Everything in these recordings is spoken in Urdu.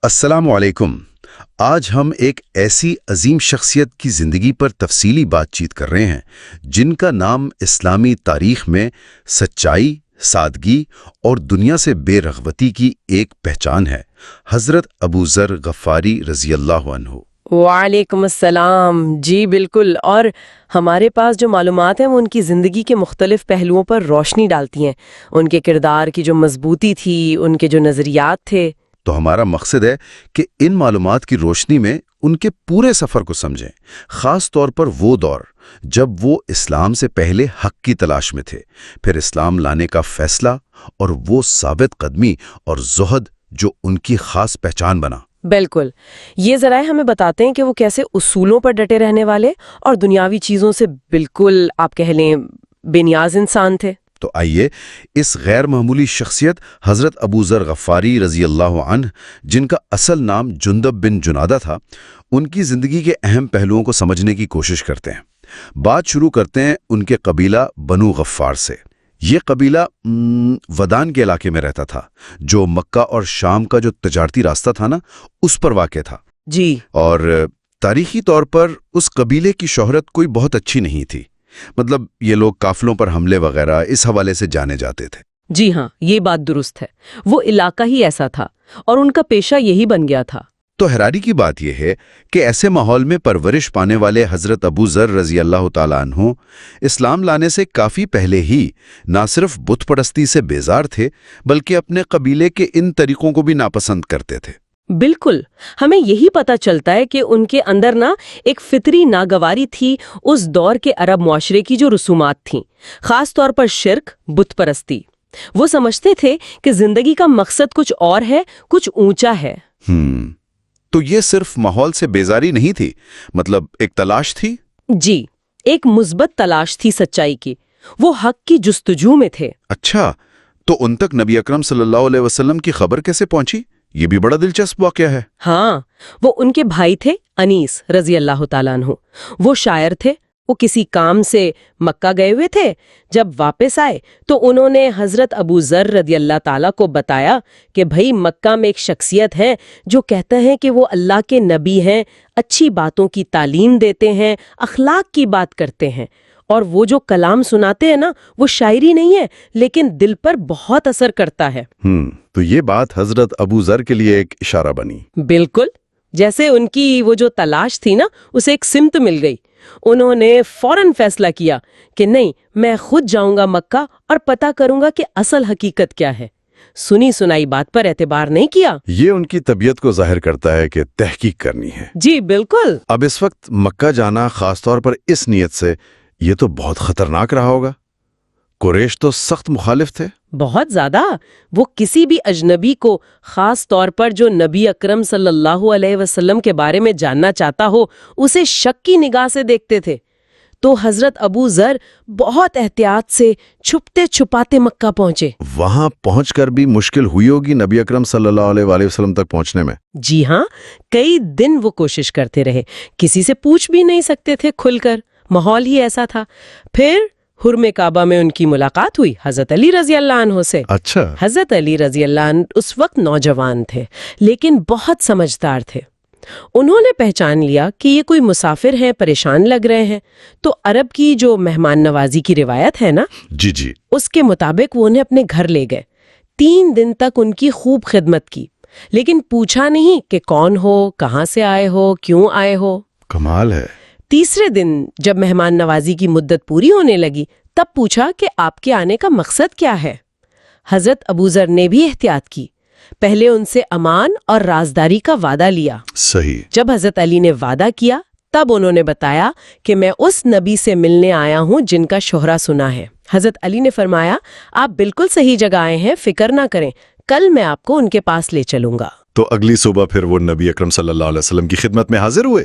السلام علیکم۔ آج ہم ایک ایسی عظیم شخصیت کی زندگی پر تفصیلی بات چیت کر رہے ہیں جن کا نام اسلامی تاریخ میں سچائی، سادگی اور دنیا سے بے رغبتی کی ایک پہچان ہے، حضرت ابو ذر غفاری رضی اللہ عنہ۔ وعلیکم السلام۔ جی بالکل، اور ہمارے پاس جو معلومات ہیں وہ ان کی زندگی کے مختلف پہلوؤں پر روشنی ڈالتی ہیں، ان کے کردار کی جو مضبوطی تھی، ان کے جو نظریات تھے۔ تو ہمارا مقصد ہے کہ ان معلومات کی روشنی میں ان کے پورے سفر کو سمجھیں، خاص طور پر وہ دور جب وہ اسلام سے پہلے حق کی تلاش میں تھے، پھر اسلام لانے کا فیصلہ اور وہ ثابت قدمی اور زہد جو ان کی خاص پہچان بنا۔ بالکل، یہ ذرائع ہمیں بتاتے ہیں کہ وہ کیسے اصولوں پر ڈٹے رہنے والے اور دنیاوی چیزوں سے بالکل آپ کہہ لیں بے نیاز انسان تھے۔ تو آئیے اس غیر معمولی شخصیت حضرت ابو ذر غفاری رضی اللہ عنہ، جن کا اصل نام جندب بن جنادہ تھا، ان کی زندگی کے اہم پہلوؤں کو سمجھنے کی کوشش کرتے ہیں۔ بات شروع کرتے ہیں ان کے قبیلہ بنو غفار سے۔ یہ قبیلہ ودان کے علاقے میں رہتا تھا، جو مکہ اور شام کا جو تجارتی راستہ تھا نا، اس پر واقع تھا۔ جی، اور تاریخی طور پر اس قبیلے کی شہرت کوئی بہت اچھی نہیں تھی، مطلب یہ لوگ قافلوں پر حملے وغیرہ اس حوالے سے جانے جاتے تھے۔ جی ہاں، یہ بات درست ہے، وہ علاقہ ہی ایسا تھا اور ان کا پیشہ یہی بن گیا تھا۔ تو حیرانی کی بات یہ ہے کہ ایسے ماحول میں پرورش پانے والے حضرت ابو ذر رضی اللہ تعالیٰ عنہ اسلام لانے سے کافی پہلے ہی نہ صرف بت پرستی سے بیزار تھے، بلکہ اپنے قبیلے کے ان طریقوں کو بھی ناپسند کرتے تھے۔ بالکل، ہمیں یہی پتہ چلتا ہے کہ ان کے اندر ایک فطری ناگواری تھی اس دور کے عرب معاشرے کی جو رسومات تھیں، خاص طور پر شرک، بت پرستی۔ وہ سمجھتے تھے کہ زندگی کا مقصد کچھ اور ہے، کچھ اونچا ہے۔ تو یہ صرف ماحول سے بیزاری نہیں تھی، مطلب ایک تلاش تھی؟ جی، ایک مثبت تلاش تھی سچائی کی، وہ حق کی جستجو میں تھے۔ اچھا، تو ان تک نبی اکرم صلی اللہ علیہ وسلم کی خبر کیسے پہنچی؟ یہ بھی بڑا دلچسپ واقعہ ہے۔ ہاں، وہ ان کے بھائی تھے انیس رضی اللہ تعالیٰ عنہ، وہ شاعر تھے۔ وہ کسی کام سے مکہ گئے ہوئے تھے، جب واپس آئے تو انہوں نے حضرت ابو ذر رضی اللہ تعالیٰ کو بتایا کہ بھئی مکہ میں ایک شخصیت ہے جو کہتے ہیں کہ وہ اللہ کے نبی ہیں، اچھی باتوں کی تعلیم دیتے ہیں، اخلاق کی بات کرتے ہیں، اور وہ جو کلام سناتے ہیں نا، وہ شاعری نہیں ہے لیکن دل پر بہت اثر کرتا ہے۔ تو یہ بات حضرت ابو ذر کے لیے ایک اشارہ بنی۔ بالکل، جیسے ان کی وہ جو تلاش تھی نا، اسے ایک سمت مل گئی۔ انہوں نے فوراً فیصلہ کیا کہ نہیں، میں خود جاؤں گا مکہ اور پتہ کروں گا کہ اصل حقیقت کیا ہے۔ سنی سنائی بات پر اعتبار نہیں کیا۔ یہ ان کی طبیعت کو ظاہر کرتا ہے کہ تحقیق کرنی ہے۔ جی بالکل۔ اب اس وقت مکہ جانا، خاص طور پر اس نیت سے، یہ تو بہت خطرناک رہا ہوگا۔ قریش تو سخت مخالف تھے۔ بہت زیادہ۔ وہ کسی بھی اجنبی کو، خاص طور پر جو نبی اکرم صلی اللہ علیہ وسلم کے بارے میں جاننا چاہتا ہو، اسے شک کی نگاہ سے دیکھتے تھے۔ تو حضرت ابو ذر بہت احتیاط سے چھپتے چھپاتے مکہ پہنچے۔ وہاں پہنچ کر بھی مشکل ہوئی ہوگی نبی اکرم صلی اللہ علیہ وآلہ وسلم تک پہنچنے میں۔ جی ہاں، کئی دن وہ کوشش کرتے رہے، کسی سے پوچھ بھی نہیں سکتے تھے کھل کر، ماحول ہی ایسا تھا۔ پھر حرم کعبہ میں ان کی ملاقات ہوئی حضرت علی رضی اللہ عنہ سے۔ اچھا۔ حضرت علی رضی اللہ عنہ اس وقت نوجوان تھے لیکن بہت سمجھدار تھے۔ انہوں نے پہچان لیا کہ یہ کوئی مسافر ہیں، پریشان لگ رہے ہیں، تو عرب کی جو مہمان نوازی کی روایت ہے نا، جی، اس کے مطابق وہ انہیں اپنے گھر لے گئے۔ 3 دن تک ان کی خوب خدمت کی، لیکن پوچھا نہیں کہ کون ہو، کہاں سے آئے ہو، کیوں آئے ہو۔ کمال ہے۔ تیسرے دن جب مہمان نوازی کی مدت پوری ہونے لگی، تب پوچھا کہ آپ کے آنے کا مقصد کیا ہے۔ حضرت ابو ذر نے بھی احتیاط کی، پہلے ان سے امان اور رازداری کا وعدہ لیا۔ صحیح۔ جب حضرت علی نے وعدہ کیا، تب انہوں نے بتایا کہ میں اس نبی سے ملنے آیا ہوں جن کا شہرہ سنا ہے۔ حضرت علی نے فرمایا، آپ بالکل صحیح جگہ آئے ہیں، فکر نہ کریں، کل میں آپ کو ان کے پاس لے چلوں گا۔ تو اگلی صبح پھر وہ نبی اکرم صلی اللہ علیہ وسلم کی خدمت میں حاضر ہوئے۔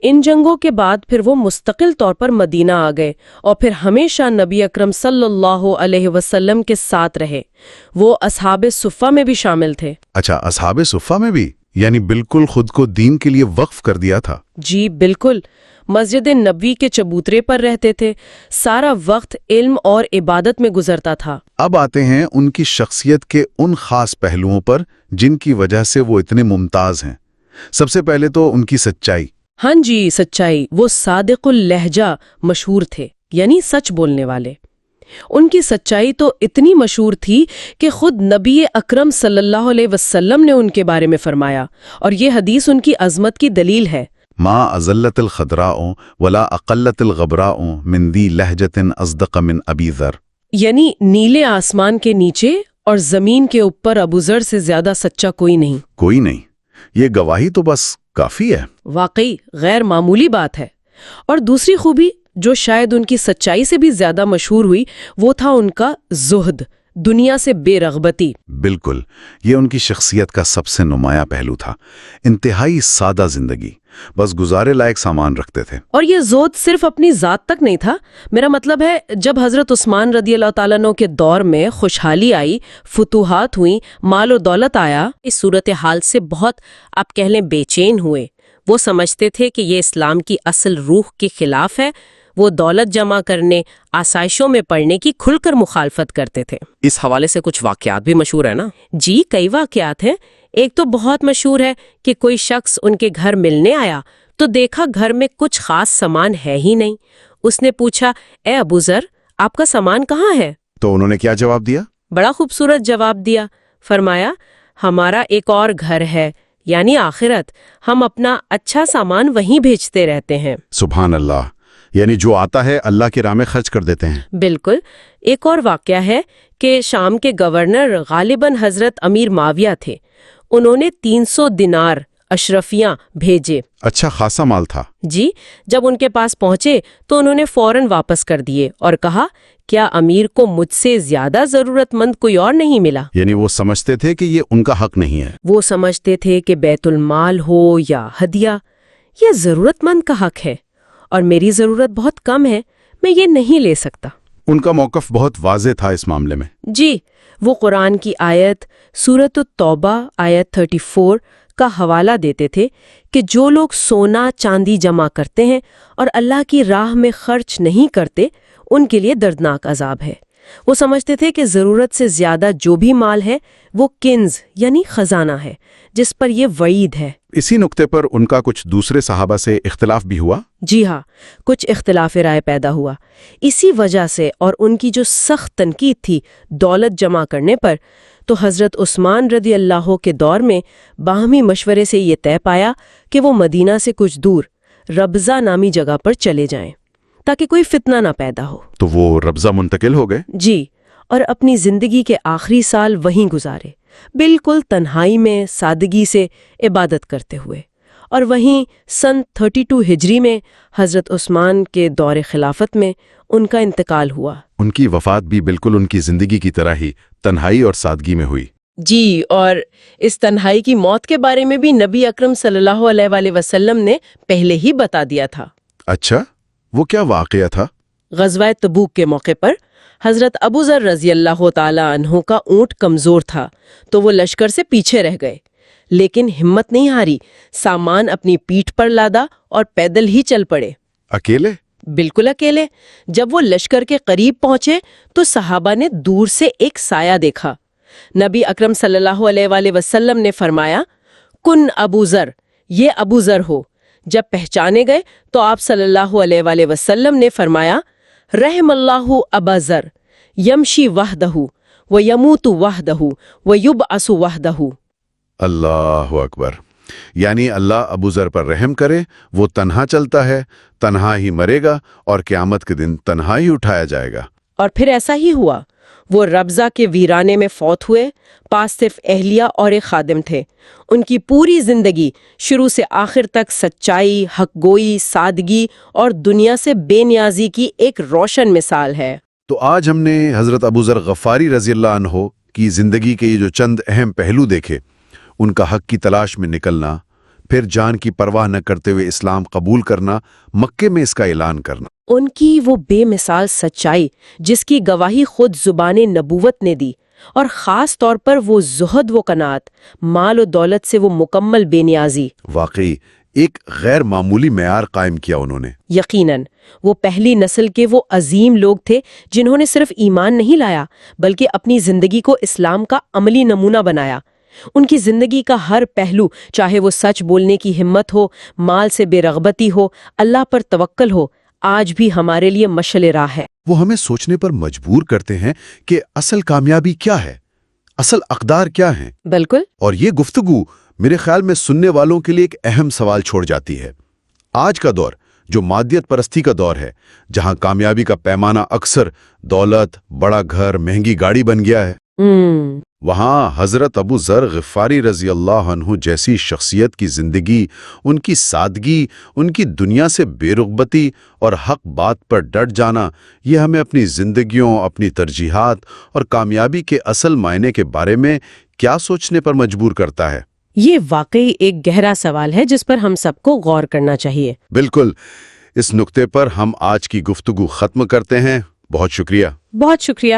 ان جنگوں کے بعد پھر وہ مستقل طور پر مدینہ آ گئے اور پھر ہمیشہ نبی اکرم صلی اللہ علیہ وسلم کے ساتھ رہے۔ وہ اصحاب صفہ میں بھی شامل تھے۔ اچھا، اصحاب صفہ میں بھی، یعنی بالکل خود کو دین کے لیے وقف کر دیا تھا۔ جی بالکل، مسجد نبوی کے چبوترے پر رہتے تھے، سارا وقت علم اور عبادت میں گزرتا تھا۔ اب آتے ہیں ان کی شخصیت کے ان خاص پہلوؤں پر جن کی وجہ سے وہ اتنے ممتاز ہیں۔ سب سے پہلے تو ان کی سچائی۔ ہاں جی، سچائی۔ وہ صادق اللہجہ مشہور تھے، یعنی سچ بولنے والے۔ ان کی سچائی تو اتنی مشہور تھی کہ خود نبی اکرم صلی اللہ علیہ وسلم نے ان کے بارے میں فرمایا، اور یہ حدیث ان کی عظمت کی دلیل ہے۔ ما ازلت الخضراء ولا اقلت الغبراء من ذی لہجۃ اصدق من ابی ذر، یعنی نیلے آسمان کے نیچے اور زمین کے اوپر ابو ذر سے زیادہ سچا کوئی نہیں۔ کوئی نہیں۔ یہ گواہی تو بس کافی ہے۔ واقعی غیر معمولی بات ہے۔ اور دوسری خوبی جو شاید ان کی سچائی سے بھی زیادہ مشہور ہوئی، وہ تھا ان کا زہد، دنیا سے بے رغبتی۔ بالکل، یہ ان کی شخصیت کا سب سے نمایاں پہلو تھا۔ انتہائی سادہ زندگی، بس گزارے لائق سامان رکھتے تھے۔ اور یہ زہد صرف اپنی ذات تک نہیں تھا، میرا مطلب ہے جب حضرت عثمان رضی اللہ تعالیٰ عنہ کے دور میں خوشحالی آئی، فتوحات ہوئیں، مال و دولت آیا، اس صورتحال سے بہت آپ کہہ لیں بے چین ہوئے۔ وہ سمجھتے تھے کہ یہ اسلام کی اصل روح کے خلاف ہے۔ وہ دولت جمع کرنے، آسائشوں میں پڑنے کی کھل کر مخالفت کرتے تھے۔ اس حوالے سے کچھ واقعات بھی مشہور ہیں نا؟ جی، کئی واقعات ہیں۔ ایک تو بہت مشہور ہے کہ کوئی شخص ان کے گھر ملنے آیا تو دیکھا گھر میں کچھ خاص سامان ہے ہی نہیں۔ اس نے پوچھا، اے ابو ذر، آپ کا سامان کہاں ہے؟ تو انہوں نے کیا جواب دیا؟ بڑا خوبصورت جواب دیا۔ فرمایا، ہمارا ایک اور گھر ہے، یعنی آخرت، ہم اپنا اچھا سامان وہیں بھیجتے رہتے ہیں۔ سبحان اللہ، یعنی جو آتا ہے اللہ کی راہ میں خرچ کر دیتے ہیں۔ بالکل۔ ایک اور واقعہ ہے کہ شام کے گورنر غالباً حضرت امیر معاویہ تھے۔ انہوں نے 300 دینار اشرفیاں بھیجے۔ اچھا خاصا مال تھا۔ جی، جب ان کے پاس پہنچے تو انہوں نے فوراً واپس کر دیے اور کہا، کیا امیر کو مجھ سے زیادہ ضرورت مند کوئی اور نہیں ملا؟ یعنی وہ سمجھتے تھے کہ یہ ان کا حق نہیں ہے۔ وہ سمجھتے تھے کہ بیت المال ہو یا ہدیہ، یہ ضرورت مند کا حق ہے، اور میری ضرورت بہت کم ہے، میں یہ نہیں لے سکتا۔ ان کا موقف بہت واضح تھا اس معاملے میں۔ جی، وہ قرآن کی آیت سورۃ التوبہ آیت 34 کا حوالہ دیتے تھے کہ جو لوگ سونا چاندی جمع کرتے ہیں اور اللہ کی راہ میں خرچ نہیں کرتے، ان کے لیے دردناک عذاب ہے۔ وہ سمجھتے تھے کہ ضرورت سے زیادہ جو بھی مال ہے وہ کنز یعنی خزانہ ہے، جس پر یہ وعید ہے۔ اسی نقطے پر ان کا کچھ دوسرے صحابہ سے اختلاف بھی ہوا؟ جی ہاں، کچھ اختلاف رائے پیدا ہوا۔ اسی وجہ سے اور ان کی جو سخت تنقید تھی دولت جمع کرنے پر، تو حضرت عثمان رضی اللہ کے دور میں باہمی مشورے سے یہ طے پایا کہ وہ مدینہ سے کچھ دور ربضہ نامی جگہ پر چلے جائیں تاکہ کوئی فتنہ نہ پیدا ہو۔ تو وہ ربضہ منتقل ہو گئے؟ جی، اور اپنی زندگی کے آخری سال وہیں گزارے، بالکل تنہائی میں سادگی سے عبادت کرتے ہوئے۔ اور وہیں سن 32 ہجری میں حضرت عثمان کے دور خلافت میں ان کا انتقال ہوا۔ ان کی وفات بھی بالکل ان کی زندگی کی طرح ہی تنہائی اور سادگی میں ہوئی۔ جی، اور اس تنہائی کی موت کے بارے میں بھی نبی اکرم صلی اللہ علیہ وآلہ وسلم نے پہلے ہی بتا دیا تھا۔ اچھا، وہ کیا واقعہ تھا؟ غزوہ تبوک کے موقع پر حضرت ابو ذر رضی اللہ تعالی عنہ کا اونٹ کمزور تھا، تو وہ لشکر سے پیچھے رہ گئے، لیکن ہمت نہیں ہاری، سامان اپنی پیٹھ پر لادا اور پیدل ہی چل پڑے۔ اکیلے؟ بالکل اکیلے۔ جب وہ لشکر کے قریب پہنچے تو صحابہ نے دور سے ایک سایہ دیکھا۔ نبی اکرم صلی اللہ علیہ وآلہ وسلم نے فرمایا، کن ابو ذر، یہ ابو ذر ہو۔ جب پہچانے گئے تو آپ صلی اللہ علیہ وآلہ وسلم نے فرمایا، رحم اللہ ابا ذر یمشی وحدہ ویموت وحدہ ویبعث وحدہ۔ اللہ اکبر، یعنی اللہ ابو ذر پر رحم کرے، وہ تنہا چلتا ہے، تنہا ہی مرے گا، اور قیامت کے دن تنہا ہی اٹھایا جائے گا۔ اور پھر ایسا ہی ہوا۔ وہ ربضہ کے ویرانے میں فوت ہوئے۔ پاس صرف اہلیہ اور ایک خادم تھے۔ ان کی پوری زندگی شروع سے آخر تک سچائی، حق گوئی، سادگی اور دنیا سے بے نیازی کی ایک روشن مثال ہے۔ تو آج ہم نے حضرت ابو ذر غفاری رضی اللہ عنہ کی زندگی کے یہ جو چند اہم پہلو دیکھے، ان کا حق کی تلاش میں نکلنا، پھر جان کی پرواہ نہ کرتے ہوئے اسلام قبول کرنا، مکے میں اس کا اعلان کرنا۔ ان کی وہ بے مثال سچائی جس کی گواہی خود زبان نبوت نے دی، اور خاص طور پر وہ زہد و قناعت، مال و دولت سے وہ مکمل بے نیازی، واقعی ایک غیر معمولی معیار قائم کیا انہوں نے۔ یقیناً وہ پہلی نسل کے وہ عظیم لوگ تھے جنہوں نے صرف ایمان نہیں لایا بلکہ اپنی زندگی کو اسلام کا عملی نمونہ بنایا۔ ان کی زندگی کا ہر پہلو، چاہے وہ سچ بولنے کی ہمت ہو، مال سے بے رغبتی ہو، اللہ پر توکل ہو، آج بھی ہمارے لیے مشعل راہ ہے۔ وہ ہمیں سوچنے پر مجبور کرتے ہیں کہ اصل کامیابی کیا ہے، اصل اقدار کیا ہیں۔ بالکل۔ اور یہ گفتگو میرے خیال میں سننے والوں کے لیے ایک اہم سوال چھوڑ جاتی ہے۔ آج کا دور جو مادیت پرستی کا دور ہے، جہاں کامیابی کا پیمانہ اکثر دولت، بڑا گھر، مہنگی گاڑی بن گیا ہے، وہاں حضرت ابو ذر غفاری رضی اللہ عنہ جیسی شخصیت کی زندگی، ان کی سادگی، ان کی دنیا سے بے رغبتی اور حق بات پر ڈٹ جانا، یہ ہمیں اپنی زندگیوں، اپنی ترجیحات اور کامیابی کے اصل معنی کے بارے میں کیا سوچنے پر مجبور کرتا ہے۔ یہ واقعی ایک گہرا سوال ہے جس پر ہم سب کو غور کرنا چاہیے۔ بالکل، اس نقطے پر ہم آج کی گفتگو ختم کرتے ہیں۔ بہت شکریہ۔ بہت شکریہ۔